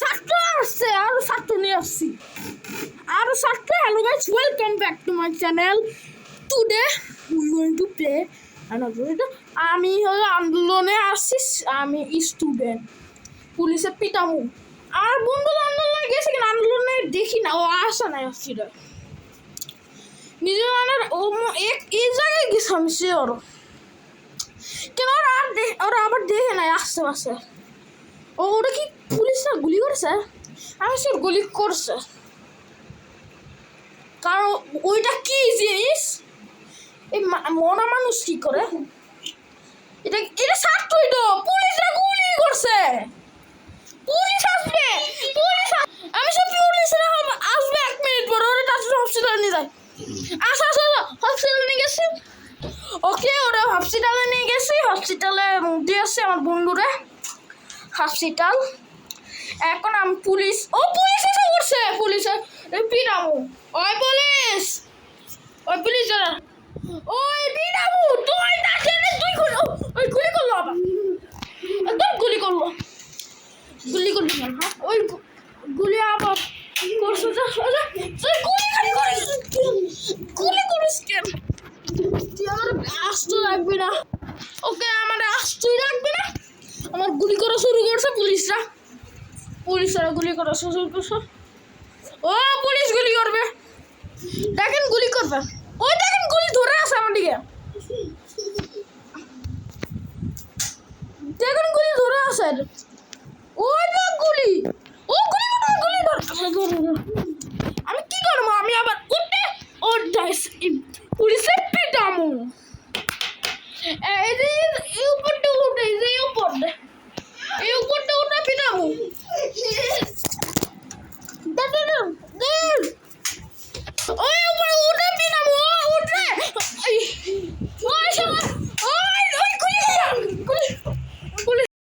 ছাত্র আসছে, আরো ছাত্র নিয়ে আসছি, আরো ছাত্র। Hello guys, welcome back to my channel. Today we going to play another. আমি হলো আন্দোলনে আসছি, আমি স্টুডেন্ট, পুলিশে পিটামু। আর বন্ধু আন্দোলনে গেছে কিনা আন্দোলনে দেখি না, ও আসা নাই আসছিল নিজের মানে ও এই জায়গায় গেছে আমি সে ওর কেন ওরা আবার দেখে নাই আসতে পারছে। ওটা কি পুলিশরা গুলি করেছে? আমি সে গুলি করছে, কারণ ওইটা কি জিনিস, এই মরা মানুষ কি করে? এটা এটা ছাত্রই তো, পুলিশরা গুলি করছে। পুলিশ আসবে, আমি সব পুলিশরা আসবে 1 মিনিট পরে, ওরা হসপিটালে নিয়ে যায়। আসা আসা হসপিটালে নিয়ে গেছি। ওকে, ওরা হসপিটালে নিয়ে গেছি, হসপিটালে দিয়ে আসছে আমার বন্ধুরে হসপিটাল। এখন আমি পুলিশ এসে করছে, পুলিশের পিটামু। ওই পুলিশ, ওই পুলিশ, ওই পিটামু, তুই তাকে তুই ওই গুলি করলো, আবার একদম গুলি করলো না। হ্যাঁ, ওই গুলি আবার করছে, তুই গুলি করিস কেন? তুই আমার আস্ত রাখবি না, ওকে আমার আস্তই রাখবি না। আমার গুলি করা শুরু করছে পুলিশরা গুলি করা শুরু করছে। ও পুলিশ গুলি করবে, দেখেন গুলি করবে, ওই দেখেন গুলি ধরে আছে আমার দিকে, দেখেন গুলি ধরে আছে, ওই